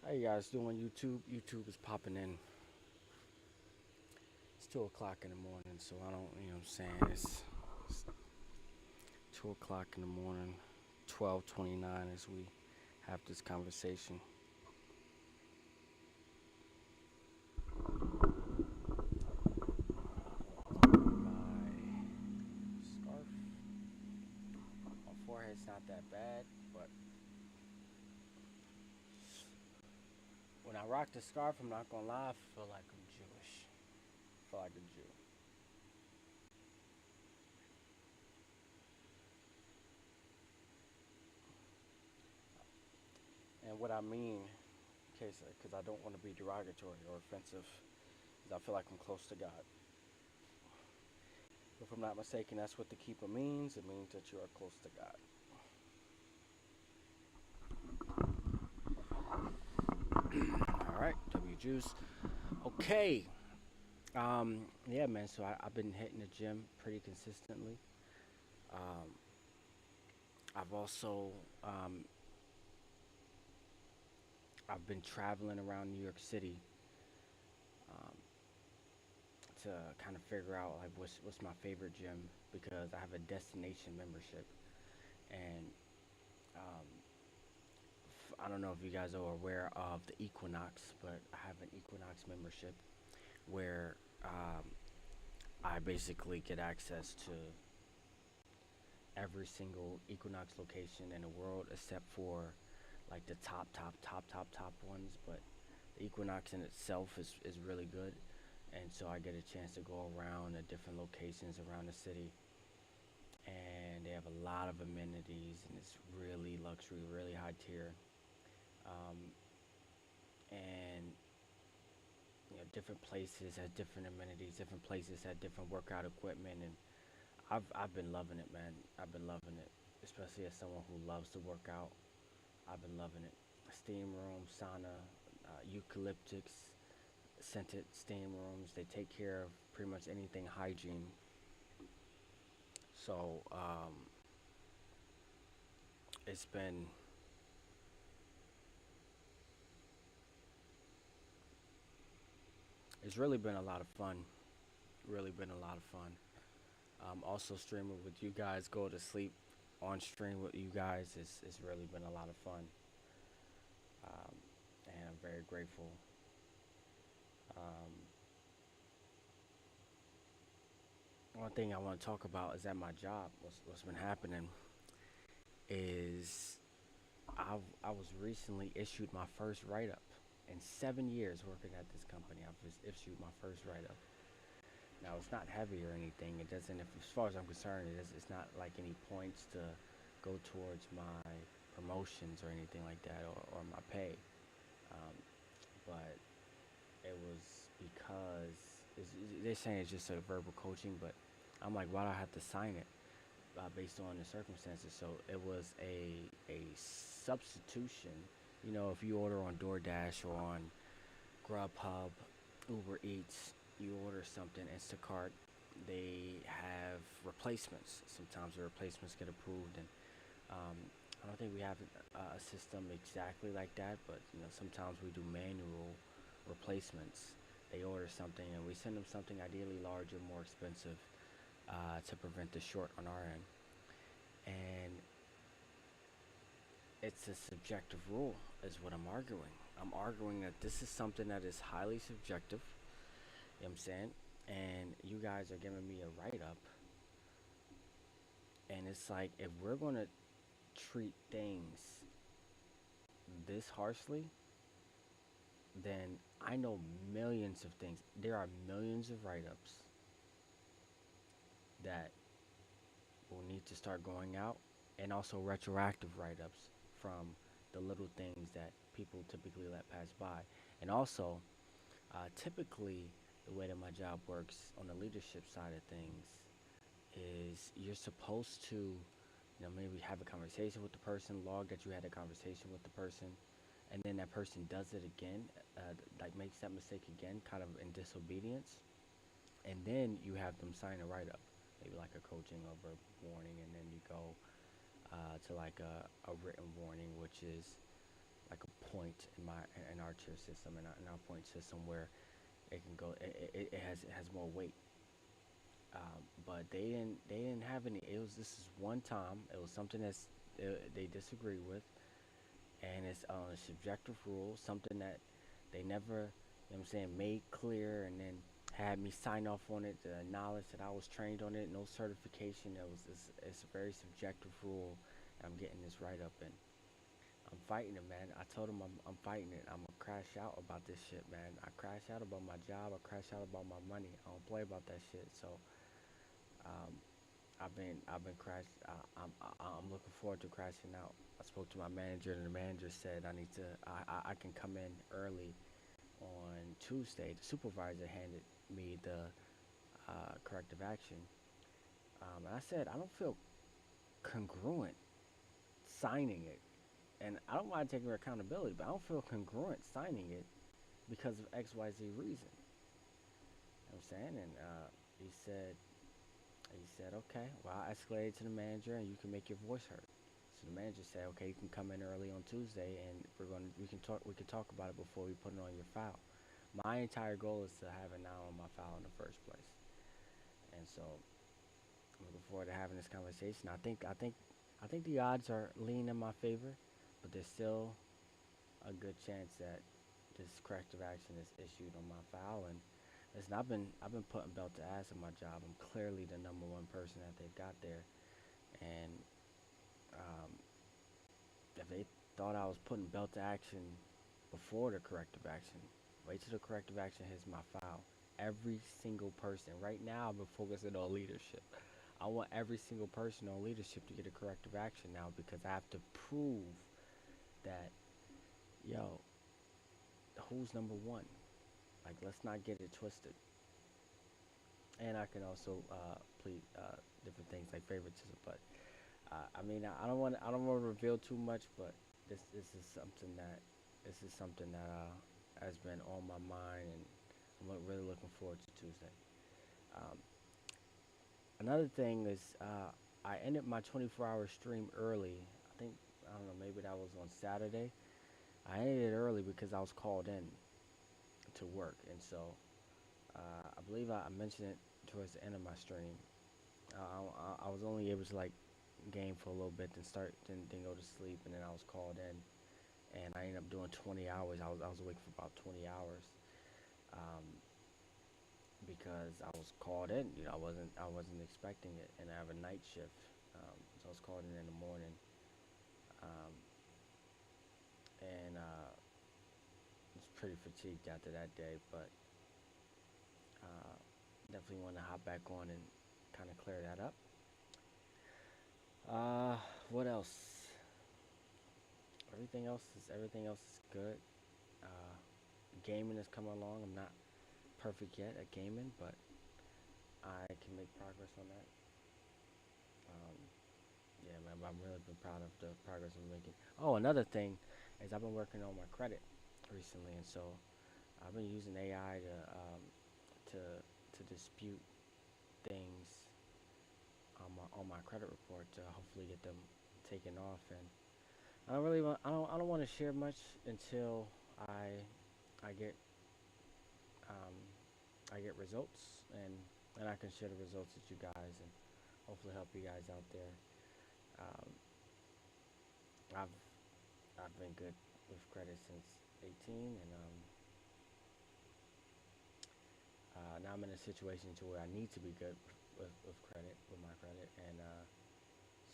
How you guys doing, YouTube? YouTube is popping in. It's 2 o'clock in the morning, so I don't, you know what I'm saying? It's 2 o'clock in the morning, 12:29 as we have this conversation. My scarf, my forehead's not that bad, but when I rock the scarf, I'm not gonna lie, I feel like I'm Jewish. I feel like a Jew. And what I mean, in case, because I don't want to be derogatory or offensive, is I feel like I'm close to God. If I'm not mistaken, that's what the keeper means. It means that you are close to God. All right, W Juice. Okay. Yeah, man. So I've been hitting the gym pretty consistently. Um, I've also I've been traveling around New York City um, to kind of figure out like what's my favorite gym because I have a destination membership, and um, I don't know if you guys are aware of the Equinox, but I have an Equinox membership where I basically get access to every single Equinox location in the world except for like the top ones. But the Equinox in itself is really good. And so I get a chance to go around the different locations around the city. And they have a lot of amenities and it's really luxury, really high tier. Um, and different places had different amenities, different places had different workout equipment, and I've been loving it, man. I've been loving it, especially as someone who loves to work out. I've been loving it. Steam room, sauna, eucalyptics, scented steam rooms. They take care of pretty much anything hygiene. So it's been it's really been a lot of fun. Really been a lot of fun. Also streaming with you guys, go to sleep on stream with you guys is really been a lot of fun. Um, and I'm very grateful. Um, One thing I want to talk about is at my job. What's been happening is I was recently issued my first write up in 7 years working at this company. I've just issued my first write up. Now it's not heavy or anything. It doesn't, if, as far as I'm concerned, it's not like any points to go towards my promotions or anything like that or my pay. Um, but it was because they're saying it's just a verbal coaching, but I'm like, why do I have to sign it based on the circumstances? So it was a substitution. You know, if you order on DoorDash or on Grubhub, Uber Eats, you order something Instacart, they have replacements. Sometimes the replacements get approved, and um, I don't think we have a system exactly like that, but sometimes we do manual replacements. They order something and we send them something ideally larger, more expensive, to prevent the short on our end. And it's a subjective rule, is what I'm arguing. I'm arguing that this is something that is highly subjective. You know what I'm saying? And you guys are giving me a write up, and it's like if we're gonna treat things this harshly, then I know millions of things. There are millions of write ups that will need to start going out, and also retroactive write ups from the little things that people typically let pass by. And also, typically, the way that my job works on the leadership side of things is you're supposed to, maybe have a conversation with the person, log that you had a conversation with the person, and then that person does it again, like makes that mistake again, kind of in disobedience, and then you have them sign a write up, maybe like a coaching over warning, and then you go to like a written warning, which is like a point in our tier system, in our point system where it can go. It has more weight. But they didn't have any. It was this is one time. It was something they disagree with, and it's on a subjective rule, something that they never, you know what I'm saying, made clear, and then had me sign off on it, the knowledge that I was trained on it, no certification. It's a very subjective rule. I'm getting this right up, and I'm fighting it, man. I told him I'm fighting it. I'm gonna crash out about this shit, man. I crash out about my job. I crash out about my money. I don't play about that shit. So um, I've been crash. I'm looking forward to crashing out. I spoke to my manager, and the manager said I need to. I can come in early on Tuesday. The supervisor handed me the corrective action, and I said I don't feel congruent signing it, and I don't mind taking accountability, but I don't feel congruent signing it because of X Y Z reason. You know what I'm saying, and he said he said, okay, well, I escalated to the manager and you can make your voice heard. So the manager said, okay, you can come in early on Tuesday and we can talk about it before we put it on your file. My entire goal is to have it now on my file in the first place. And so I'm looking forward to having this conversation. I think the odds are leaning in my favor, but there's still a good chance that this corrective action is issued on my file. And listen, I've been putting belt to ass in my job. I'm clearly the number one person that they've got there, and um, if they thought I was putting belt to action before the corrective action, wait till the corrective action hits my file. Every single person. Right now, I've been focusing on leadership. I want every single person on leadership to get a corrective action now because I have to prove that, yo, who's number one? Like, let's not get it twisted. And I can also plead different things like favoritism. But I mean, I don't want to reveal too much, but this is something that has been on my mind, and really looking forward to Tuesday. Um, Another thing is I ended my 24-hour stream early. I don't know, maybe that was on Saturday. I ended it early because I was called in to work, and so I believe I mentioned it towards the end of my stream. I was only able to like game for a little bit, then go to sleep, and then I was called in, and I ended up doing 20 hours. I was awake for about 20 hours, um, because I was called in. You know, I wasn't expecting it, and I have a night shift, so I was called in the morning, um, and was pretty fatigued after that day, but uh, definitely want to hop back on and kind of clear that up. Uh, what else? Everything else is good. Uh, Gaming is coming along. I'm not perfect yet at gaming, but I can make progress on that. Um, yeah, man, I'm really been proud of the progress I'm making. Oh, another thing is I've been working on my credit recently, and so I've been using AI to dispute things on my credit report to hopefully get them taken off. And I don't want to share much until I I get um, I get results, and I can share the results with you guys and hopefully help you guys out there. Um, I've I've been good with credit since 18, and now I'm in a situation to where I need to be good with credit, with my credit, and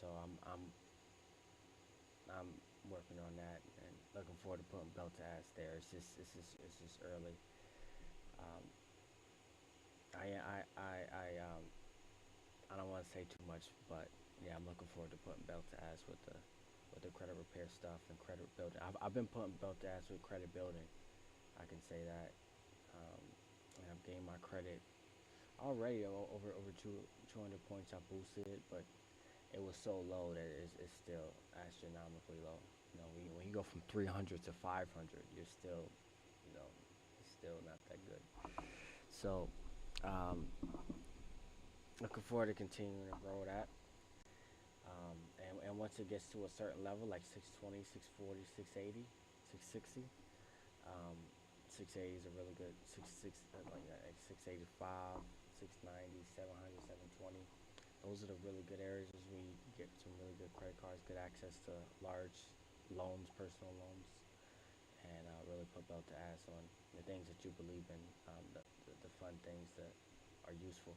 so I'm working on that and looking forward to putting belt to ass there. It's just early. Um, I don't want to say too much, but yeah, I'm looking forward to putting belt to ass with the credit repair stuff and credit building. I've been putting belt to ass with credit building. I can say that. Um, and I've gained my credit already over 200 points. I boosted it, but it was so low that it's still astronomically low. You know, when you go from 300 to 500, you're still, you know, it's still not that good. So, um, looking forward to continuing to grow that. And once it gets to a certain level, like 620, 640, 680, 660. Um, 680 is a really good 685, 690, 700, 720. Those are the really good areas where you get some really good credit cards, good access to large loans, personal loans, and really put belt to ass on the things that you believe in, the fun things that are useful.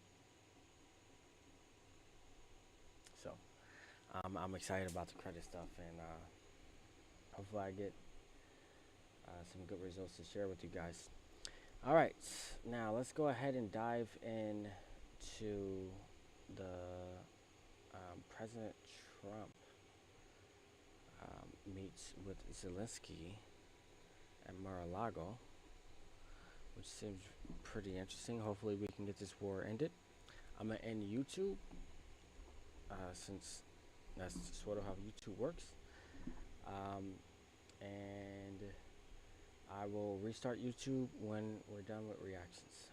So I'm excited about the credit stuff, and hopefully I get some good results to share with you guys. All right, now let's go ahead and dive into the President Trump meets with Zelensky at Mar-a-Lago, which seems pretty interesting. Hopefully, we can get this war ended. I'm gonna end YouTube since that's sort of how YouTube works, um, and I will restart YouTube when we're done with reactions.